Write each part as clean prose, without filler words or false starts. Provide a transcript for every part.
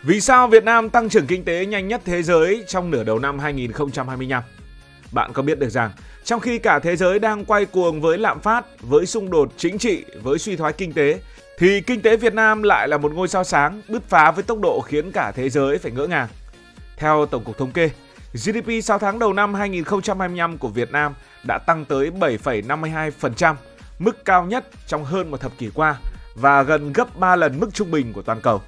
Vì sao Việt Nam tăng trưởng kinh tế nhanh nhất thế giới trong nửa đầu năm 2025? Bạn có biết được rằng, trong khi cả thế giới đang quay cuồng với lạm phát, với xung đột chính trị, với suy thoái kinh tế, thì kinh tế Việt Nam lại là một ngôi sao sáng bứt phá với tốc độ khiến cả thế giới phải ngỡ ngàng. Theo Tổng cục Thống kê, GDP 6 tháng đầu năm 2025 của Việt Nam đã tăng tới 7,52%, mức cao nhất trong hơn một thập kỷ qua và gần gấp 3 lần mức trung bình của toàn cầu.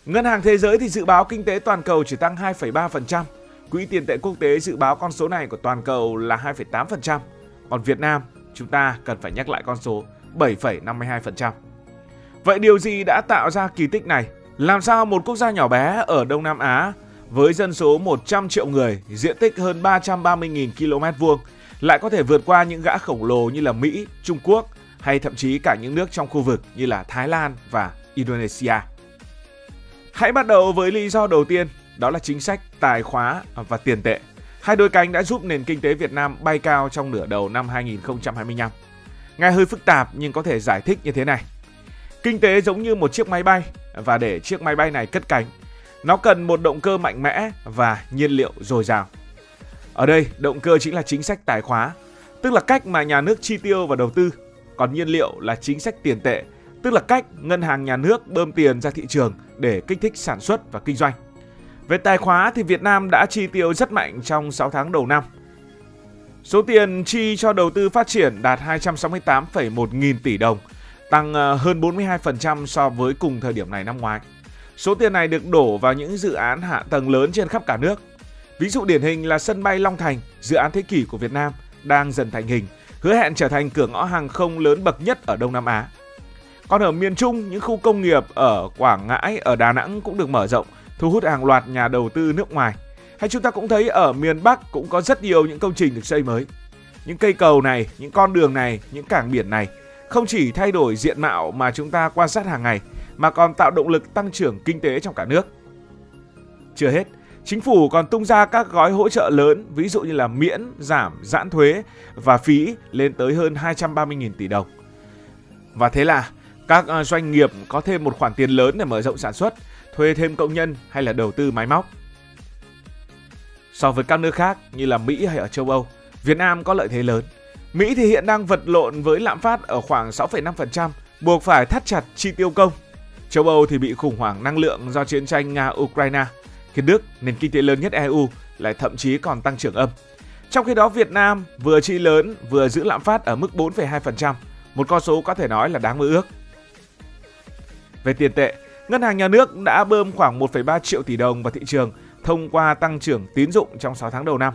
Ngân hàng Thế giới thì dự báo kinh tế toàn cầu chỉ tăng 2,3%, Quỹ tiền tệ quốc tế dự báo con số này của toàn cầu là 2,8%, còn Việt Nam chúng ta cần phải nhắc lại con số 7,52%. Vậy điều gì đã tạo ra kỳ tích này? Làm sao một quốc gia nhỏ bé ở Đông Nam Á với dân số 100 triệu người, diện tích hơn 330.000 km vuông lại có thể vượt qua những gã khổng lồ như là Mỹ, Trung Quốc hay thậm chí cả những nước trong khu vực như là Thái Lan và Indonesia? Hãy bắt đầu với lý do đầu tiên, đó là chính sách tài khóa và tiền tệ. Hai đôi cánh đã giúp nền kinh tế Việt Nam bay cao trong nửa đầu năm 2025. Nghe hơi phức tạp nhưng có thể giải thích như thế này. Kinh tế giống như một chiếc máy bay và để chiếc máy bay này cất cánh, nó cần một động cơ mạnh mẽ và nhiên liệu dồi dào. Ở đây, động cơ chính là chính sách tài khóa, tức là cách mà nhà nước chi tiêu và đầu tư. Còn nhiên liệu là chính sách tiền tệ, tức là cách ngân hàng nhà nước bơm tiền ra thị trường để kích thích sản xuất và kinh doanh. Về tài khóa thì Việt Nam đã chi tiêu rất mạnh trong 6 tháng đầu năm. Số tiền chi cho đầu tư phát triển đạt 268,1 nghìn tỷ đồng, tăng hơn 42% so với cùng thời điểm này năm ngoái. Số tiền này được đổ vào những dự án hạ tầng lớn trên khắp cả nước. Ví dụ điển hình là sân bay Long Thành, dự án thế kỷ của Việt Nam, đang dần thành hình, hứa hẹn trở thành cửa ngõ hàng không lớn bậc nhất ở Đông Nam Á. Còn ở miền Trung, những khu công nghiệp ở Quảng Ngãi, ở Đà Nẵng cũng được mở rộng, thu hút hàng loạt nhà đầu tư nước ngoài. Hay chúng ta cũng thấy ở miền Bắc cũng có rất nhiều những công trình được xây mới. Những cây cầu này, những con đường này, những cảng biển này không chỉ thay đổi diện mạo mà chúng ta quan sát hàng ngày, mà còn tạo động lực tăng trưởng kinh tế trong cả nước. Chưa hết, chính phủ còn tung ra các gói hỗ trợ lớn, ví dụ như là miễn, giảm, giãn thuế và phí lên tới hơn 230.000 tỷ đồng. Và thế là các doanh nghiệp có thêm một khoản tiền lớn để mở rộng sản xuất, thuê thêm công nhân hay là đầu tư máy móc. So với các nước khác như là Mỹ hay ở châu Âu, Việt Nam có lợi thế lớn. Mỹ thì hiện đang vật lộn với lạm phát ở khoảng 6,5%, buộc phải thắt chặt chi tiêu công. Châu Âu thì bị khủng hoảng năng lượng do chiến tranh Nga-Ukraine, khiến Đức, nền kinh tế lớn nhất EU, lại thậm chí còn tăng trưởng âm. Trong khi đó Việt Nam vừa chi lớn vừa giữ lạm phát ở mức 4,2%, một con số có thể nói là đáng mơ ước. Về tiền tệ, Ngân hàng Nhà nước đã bơm khoảng 1,3 triệu tỷ đồng vào thị trường thông qua tăng trưởng tín dụng trong 6 tháng đầu năm.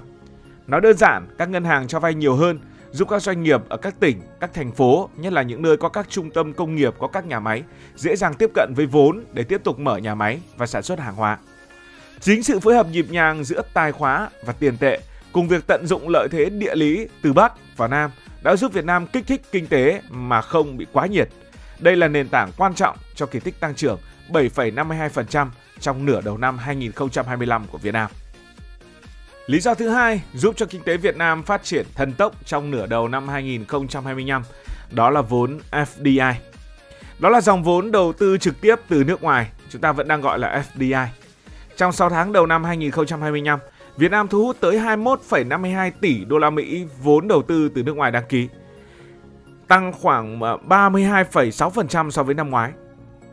Nói đơn giản, các ngân hàng cho vay nhiều hơn, giúp các doanh nghiệp ở các tỉnh, các thành phố, nhất là những nơi có các trung tâm công nghiệp, có các nhà máy, dễ dàng tiếp cận với vốn để tiếp tục mở nhà máy và sản xuất hàng hóa. Chính sự phối hợp nhịp nhàng giữa tài khóa và tiền tệ cùng việc tận dụng lợi thế địa lý từ Bắc vào Nam đã giúp Việt Nam kích thích kinh tế mà không bị quá nhiệt. Đây là nền tảng quan trọng cho kỳ tích tăng trưởng 7,52% trong nửa đầu năm 2025 của Việt Nam. Lý do thứ hai giúp cho kinh tế Việt Nam phát triển thần tốc trong nửa đầu năm 2025 đó là vốn FDI. Đó là dòng vốn đầu tư trực tiếp từ nước ngoài, chúng ta vẫn đang gọi là FDI. Trong 6 tháng đầu năm 2025, Việt Nam thu hút tới 21,52 tỷ đô la Mỹ vốn đầu tư từ nước ngoài đăng ký, tăng khoảng 32,6% so với năm ngoái.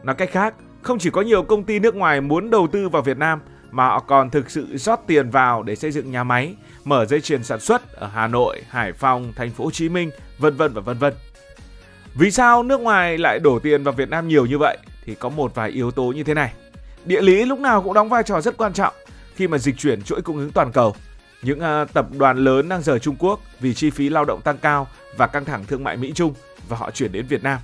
Nói cách khác, không chỉ có nhiều công ty nước ngoài muốn đầu tư vào Việt Nam mà họ còn thực sự rót tiền vào để xây dựng nhà máy, mở dây chuyền sản xuất ở Hà Nội, Hải Phòng, Thành phố Hồ Chí Minh, vân vân và vân vân. Vì sao nước ngoài lại đổ tiền vào Việt Nam nhiều như vậy? Thì có một vài yếu tố như thế này. Địa lý lúc nào cũng đóng vai trò rất quan trọng khi mà dịch chuyển chuỗi cung ứng toàn cầu. Những tập đoàn lớn đang rời Trung Quốc vì chi phí lao động tăng cao và căng thẳng thương mại Mỹ-Trung và họ chuyển đến Việt Nam.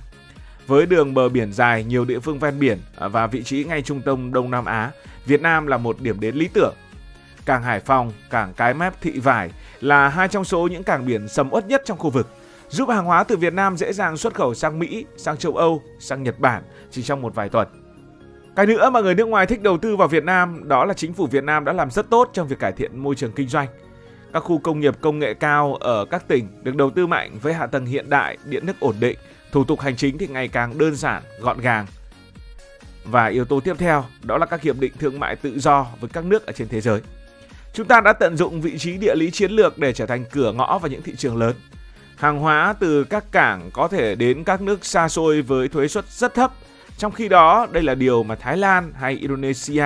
Với đường bờ biển dài, nhiều địa phương ven biển và vị trí ngay trung tâm Đông Nam Á, Việt Nam là một điểm đến lý tưởng. Cảng Hải Phòng, cảng Cái Mép, Thị Vải là hai trong số những cảng biển sầm uất nhất trong khu vực, giúp hàng hóa từ Việt Nam dễ dàng xuất khẩu sang Mỹ, sang châu Âu, sang Nhật Bản chỉ trong một vài tuần. Cái nữa mà người nước ngoài thích đầu tư vào Việt Nam đó là chính phủ Việt Nam đã làm rất tốt trong việc cải thiện môi trường kinh doanh. Các khu công nghiệp công nghệ cao ở các tỉnh được đầu tư mạnh với hạ tầng hiện đại, điện nước ổn định, thủ tục hành chính thì ngày càng đơn giản, gọn gàng. Và yếu tố tiếp theo đó là các hiệp định thương mại tự do với các nước ở trên thế giới. Chúng ta đã tận dụng vị trí địa lý chiến lược để trở thành cửa ngõ vào những thị trường lớn. Hàng hóa từ các cảng có thể đến các nước xa xôi với thuế suất rất thấp. Trong khi đó, đây là điều mà Thái Lan hay Indonesia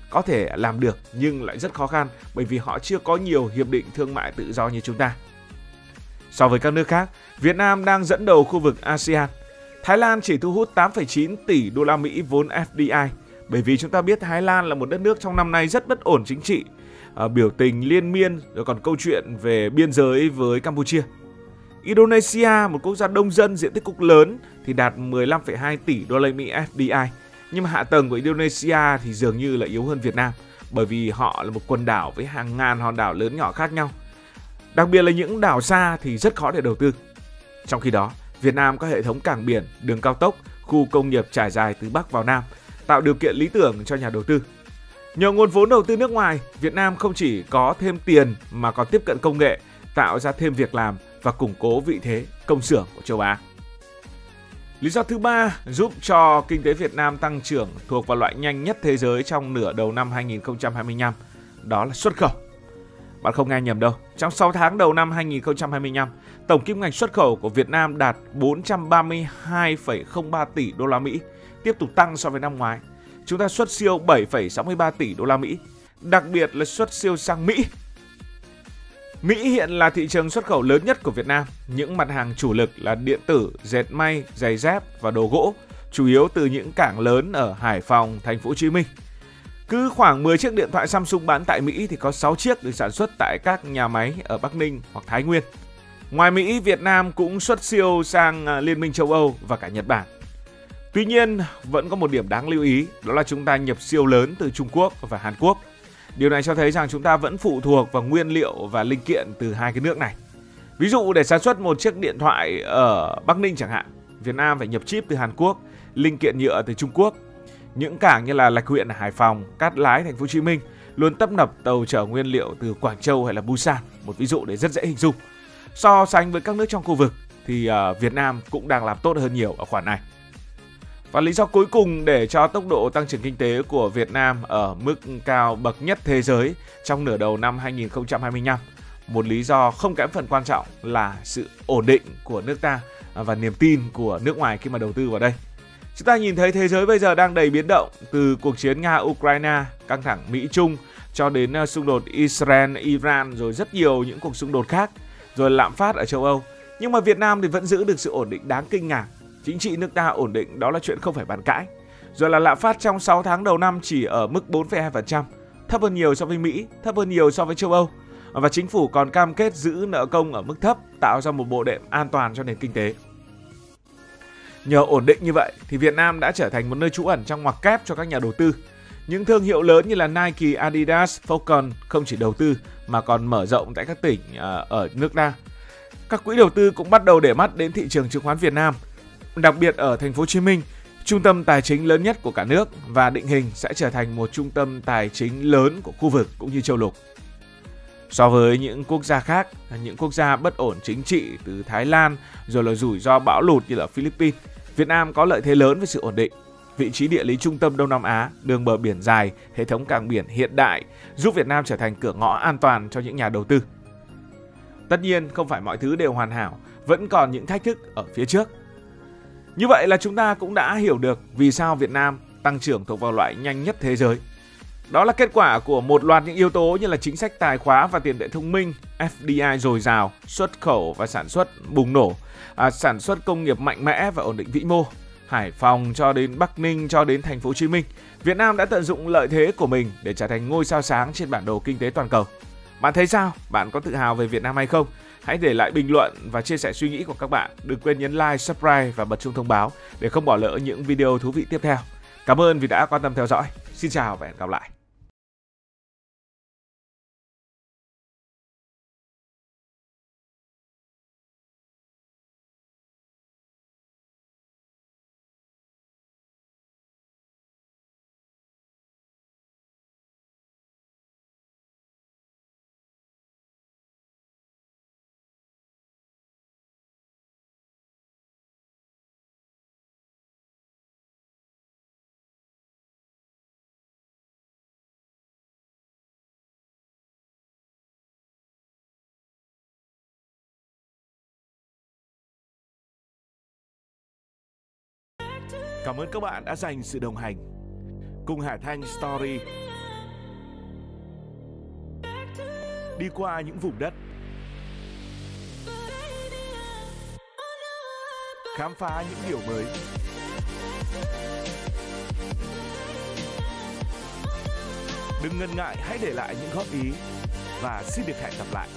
có thể làm được nhưng lại rất khó khăn bởi vì họ chưa có nhiều hiệp định thương mại tự do như chúng ta. So với các nước khác, Việt Nam đang dẫn đầu khu vực ASEAN. Thái Lan chỉ thu hút 8,9 tỷ đô la Mỹ vốn FDI bởi vì chúng ta biết Thái Lan là một đất nước trong năm nay rất bất ổn chính trị, biểu tình liên miên, rồi còn câu chuyện về biên giới với Campuchia. Indonesia, một quốc gia đông dân diện tích cũng lớn thì đạt 15,2 tỷ đô la Mỹ FDI. Nhưng mà hạ tầng của Indonesia thì dường như là yếu hơn Việt Nam bởi vì họ là một quần đảo với hàng ngàn hòn đảo lớn nhỏ khác nhau. Đặc biệt là những đảo xa thì rất khó để đầu tư. Trong khi đó, Việt Nam có hệ thống cảng biển, đường cao tốc, khu công nghiệp trải dài từ Bắc vào Nam, tạo điều kiện lý tưởng cho nhà đầu tư. Nhờ nguồn vốn đầu tư nước ngoài, Việt Nam không chỉ có thêm tiền mà còn tiếp cận công nghệ, tạo ra thêm việc làm và củng cố vị thế công xưởng của châu Á. Lý do thứ ba giúp cho kinh tế Việt Nam tăng trưởng thuộc vào loại nhanh nhất thế giới trong nửa đầu năm 2025, đó là xuất khẩu. Bạn không nghe nhầm đâu, trong 6 tháng đầu năm 2025, tổng kim ngạch xuất khẩu của Việt Nam đạt 432,03 tỷ đô la Mỹ, tiếp tục tăng so với năm ngoái. Chúng ta xuất siêu 7,63 tỷ đô la Mỹ, đặc biệt là xuất siêu sang Mỹ. Mỹ hiện là thị trường xuất khẩu lớn nhất của Việt Nam. Những mặt hàng chủ lực là điện tử, dệt may, giày dép và đồ gỗ, chủ yếu từ những cảng lớn ở Hải Phòng, Thành phố Hồ Chí Minh. Cứ khoảng 10 chiếc điện thoại Samsung bán tại Mỹ thì có 6 chiếc được sản xuất tại các nhà máy ở Bắc Ninh hoặc Thái Nguyên. Ngoài Mỹ, Việt Nam cũng xuất siêu sang Liên minh châu Âu và cả Nhật Bản. Tuy nhiên, vẫn có một điểm đáng lưu ý, đó là chúng ta nhập siêu lớn từ Trung Quốc và Hàn Quốc. Điều này cho thấy rằng chúng ta vẫn phụ thuộc vào nguyên liệu và linh kiện từ hai cái nước này. Ví dụ để sản xuất một chiếc điện thoại ở Bắc Ninh chẳng hạn, Việt Nam phải nhập chip từ Hàn Quốc, linh kiện nhựa từ Trung Quốc. Những cảng như là Lạch Huyện ở Hải Phòng, Cát Lái, Thành phố Hồ Chí Minh luôn tấp nập tàu chở nguyên liệu từ Quảng Châu hay là Busan, một ví dụ để rất dễ hình dung. So sánh với các nước trong khu vực thì Việt Nam cũng đang làm tốt hơn nhiều ở khoản này. Và lý do cuối cùng để cho tốc độ tăng trưởng kinh tế của Việt Nam ở mức cao bậc nhất thế giới trong nửa đầu năm 2025, một lý do không kém phần quan trọng là sự ổn định của nước ta và niềm tin của nước ngoài khi mà đầu tư vào đây. Chúng ta nhìn thấy thế giới bây giờ đang đầy biến động, từ cuộc chiến Nga-Ukraine, căng thẳng Mỹ-Trung cho đến xung đột Israel-Iran, rồi rất nhiều những cuộc xung đột khác, rồi lạm phát ở châu Âu. Nhưng mà Việt Nam thì vẫn giữ được sự ổn định đáng kinh ngạc. Chính trị nước ta ổn định đó là chuyện không phải bàn cãi. Rồi là lạm phát trong 6 tháng đầu năm chỉ ở mức 4,2%, thấp hơn nhiều so với Mỹ, thấp hơn nhiều so với châu Âu. Và chính phủ còn cam kết giữ nợ công ở mức thấp, tạo ra một bộ đệm an toàn cho nền kinh tế. Nhờ ổn định như vậy thì Việt Nam đã trở thành một nơi trú ẩn trong ngoặc kép cho các nhà đầu tư. Những thương hiệu lớn như là Nike, Adidas, Falcon không chỉ đầu tư mà còn mở rộng tại các tỉnh ở nước ta. Các quỹ đầu tư cũng bắt đầu để mắt đến thị trường chứng khoán Việt Nam, đặc biệt ở Thành phố Hồ Chí Minh, trung tâm tài chính lớn nhất của cả nước và định hình sẽ trở thành một trung tâm tài chính lớn của khu vực cũng như châu lục. So với những quốc gia khác, những quốc gia bất ổn chính trị từ Thái Lan rồi là rủi ro bão lụt như là Philippines, Việt Nam có lợi thế lớn với sự ổn định. Vị trí địa lý trung tâm Đông Nam Á, đường bờ biển dài, hệ thống cảng biển hiện đại giúp Việt Nam trở thành cửa ngõ an toàn cho những nhà đầu tư. Tất nhiên không phải mọi thứ đều hoàn hảo, vẫn còn những thách thức ở phía trước. Như vậy là chúng ta cũng đã hiểu được vì sao Việt Nam tăng trưởng thuộc vào loại nhanh nhất thế giới. Đó là kết quả của một loạt những yếu tố như là chính sách tài khóa và tiền tệ thông minh, FDI dồi dào, xuất khẩu và sản xuất bùng nổ, sản xuất công nghiệp mạnh mẽ và ổn định vĩ mô. Hải Phòng cho đến Bắc Ninh cho đến Thành phố Hồ Chí Minh, Việt Nam đã tận dụng lợi thế của mình để trở thành ngôi sao sáng trên bản đồ kinh tế toàn cầu. Bạn thấy sao? Bạn có tự hào về Việt Nam hay không? Hãy để lại bình luận và chia sẻ suy nghĩ của các bạn. Đừng quên nhấn like, subscribe và bật chuông thông báo để không bỏ lỡ những video thú vị tiếp theo. Cảm ơn vì đã quan tâm theo dõi. Xin chào và hẹn gặp lại. Cảm ơn các bạn đã dành sự đồng hành cùng Hải Thanh Story đi qua những vùng đất, khám phá những điều mới. Đừng ngần ngại, hãy để lại những góp ý và xin được hẹn gặp lại.